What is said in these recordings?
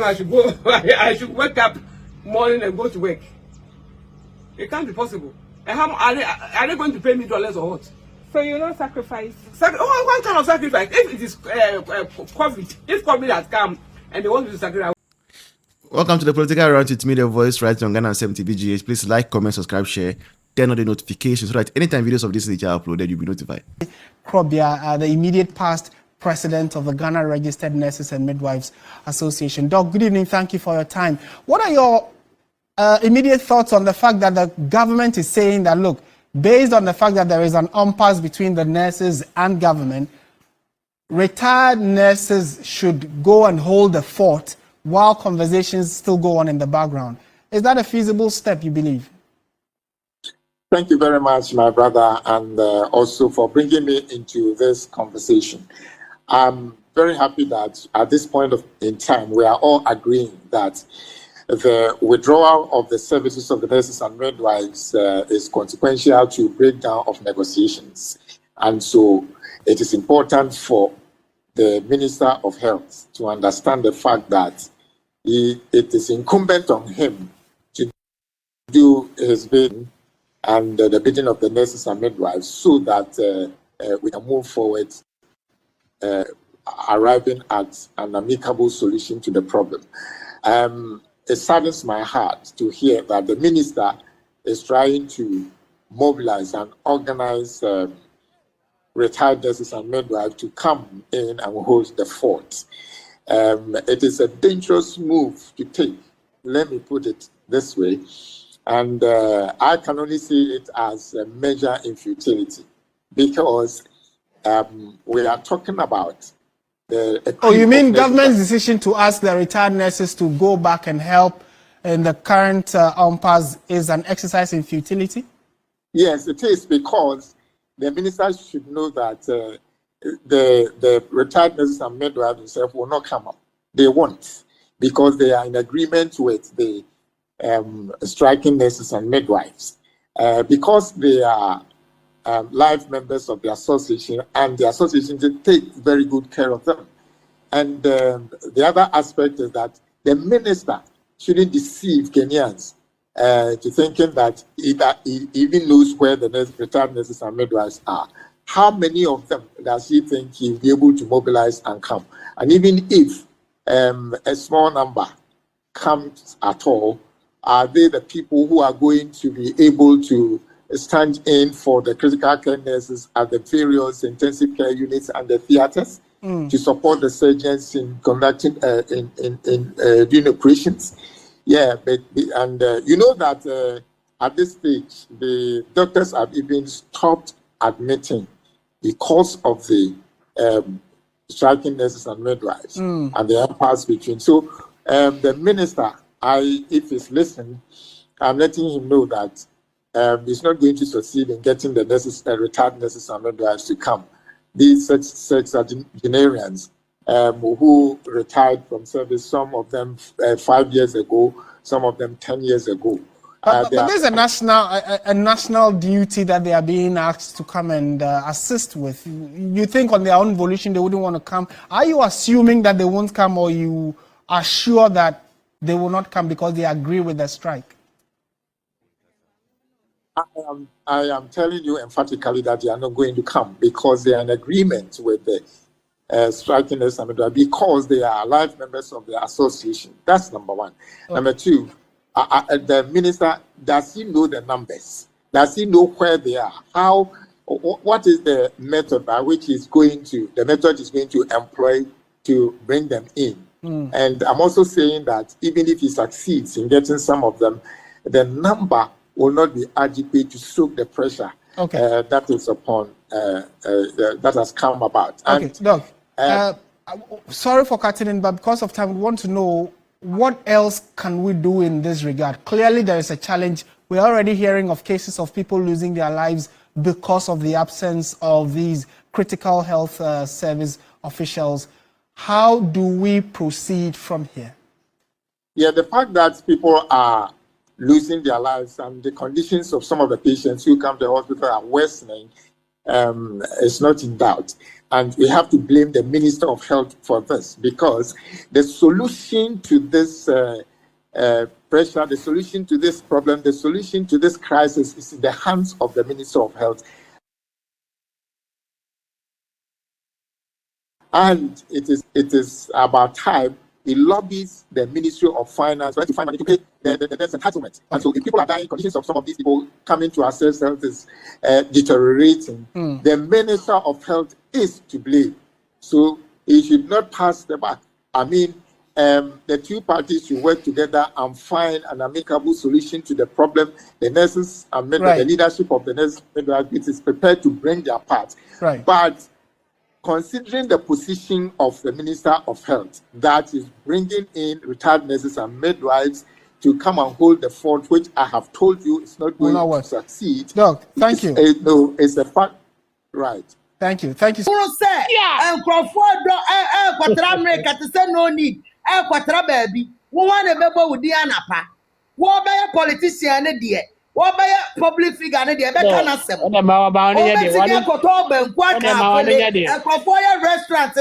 I should go. I should wake up morning and go to work. It can't be possible. And how are they going to pay me dollars or what? So you not sacrifice? What kind of sacrifice? If it is COVID, if COVID has come and they want to sacrifice. Welcome to the Political Round with me, the voice, right on Ghana 70 BGH. Please like, comment, subscribe, share, turn on the natifications so that anytime videos of this nature are uploaded, you'll be notified. Krobia, the immediate past president of the Ghana Registered Nurses and Midwives Association. Doc, good evening. Thank you for your time. What are your immediate thoughts on the fact that the government is saying that, look, based on the fact that there is an impasse between the nurses and government, retired nurses should go and hold the fort while conversations still go on in the background? Is that a feasible step, you believe? Thank you very much, my brother, and also for bringing me into this conversation. I'm very happy that at this point in time, we are all agreeing that the withdrawal of the services of the nurses and midwives is consequential to breakdown of negotiations. And so it is important for the Minister of Health to understand the fact that it is incumbent on him to do his bidding and the bidding of the nurses and midwives so that we can move forward, arriving at an amicable solution to the problem. It saddens my heart to hear that the minister is trying to mobilize and organize retired nurses and midwives to come in and hold the fort. It is a dangerous move to take, let me put it this way, and I can only see it as a measure in because we are talking about you mean government's decision to ask the retired nurses to go back and help in the current impasse is an exercise in futility? Yes, it is, because the minister should know that the retired nurses and midwives themselves will not come up. They won't, because they are in agreement with the striking nurses and midwives, because they are live members of the association, and the association to take very good care of them. And the other aspect is that the minister shouldn't deceive Kenyans to thinking that he even knows where the retired nurses and midwives are. How many of them does he think he'll be able to mobilize and come? And even if a small number comes at all, are they the people who are going to be able to stand in for the critical care nurses at the various intensive care units and the theaters to support the surgeons in conducting doing operations? Yeah, but you know that at this stage the doctors have even stopped admitting because of the striking nurses and midwives and the impasse between. So the minister, if he's listening, I'm letting him know that he's not going to succeed in getting the retired nurses and midwives to come. These sexagenarians who retired from service, some of them 5 years ago, some of them 10 years ago. But there's a national duty that they are being asked to come and assist with. You think on their own volition they wouldn't want to come? Are you assuming that they won't come, or you are sure that they will not come because they agree with the strike? I am telling you emphatically that they are not going to come because they are in agreement with the striking nurses and midwives, because they are live members of the association. That's number one. Okay. Number two, the minister, does he know the numbers? Does he know where they are? What is the method by which the method is going to employ to bring them in? And I'm also saying that even if he succeeds in getting some of them, the number will not be adequate to soak the pressure that is upon that has come about. Okay, Doc. Sorry for cutting in, but because of time, we want to know what else can we do in this regard. Clearly, there is a challenge. We're already hearing of cases of people losing their lives because of the absence of these critical health service officials. How do we proceed from here? Yeah, the fact that people are losing their lives and the conditions of some of the patients who come to the hospital are worsening is not in doubt. And we have to blame the Minister of Health for this, because the solution to this pressure, the solution to this problem, the solution to this crisis is in the hands of the Minister of Health. And it is about time he lobbies the Ministry of Finance to find money to pay the entitlement. And so if people are dying, conditions of some of these people coming to assess health is deteriorating. The Minister of Health is to blame. So he should not pass the buck. I mean, the two parties should work together and find an amicable solution to the problem. The nurses and the leadership of the nurses is prepared to bring their part. But considering the position of the Minister of Health, that is bringing in retired nurses and midwives to come and hold the fort, which I have told you is not going to succeed. Doc, thank you. No, it's a fact. Right. Thank you. Thank you. Yeah. No need. Baby. We want to be with the anapa. What by a politician, dear? What by a public figure, dear? Restaurants and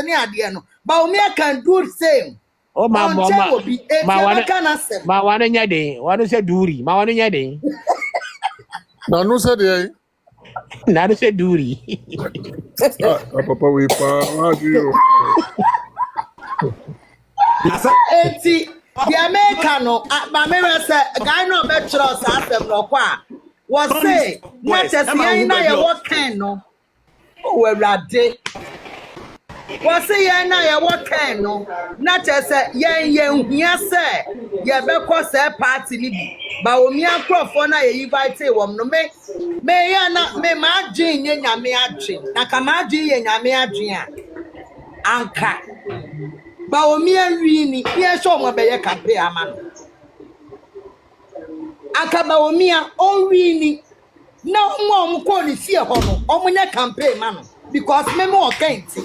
the but me can do the same. Oh, my mama, my one in your day. What is a duri? My one in your day. No, said they. Not to say duri. Papa, we found you. The American, my mirror said, a guy no better us no qua. Was say, what as what kind no? Oh, we're day. Was say, what kind no? Not as a young, yes, sir. Yeah, because a party, but when me and Crawford, I invite one no may not may my gene in your meatry. Nakamaji and your meatry. Anka. But when me and Rini, here show my baby compare man. Akaba when me and all Rini. No more quality see a honor, or when I campaign man, because me more can't.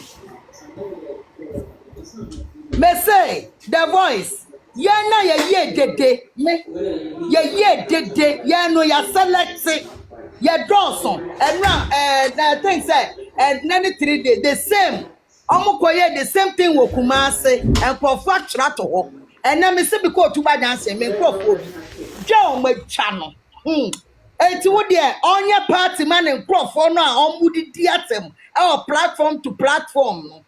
Me say the voice. Ya na ye dede me ye dede ya no ya select ya Dawson and I think say and 93 days the same omokoye the same thing wo Kumase and professor to ho and na me say because to ba dance me profo John ma cha no enti wo de onye party man and profo no a omudi di atem e platform to platform no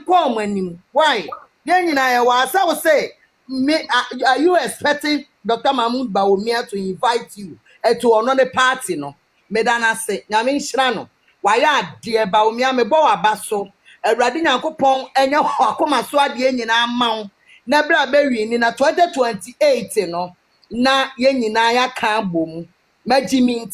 kom anim why yen nyina was I would say are you expecting Dr. Mahmoud Bawumia to invite you to another party no medana say nyame nhira no why dear Bawumia me bo abaso awrade nyankopon enye akoma so ade nyina amaw na bra bewi ni na 2028 no na yen nyina ya ka bom magimi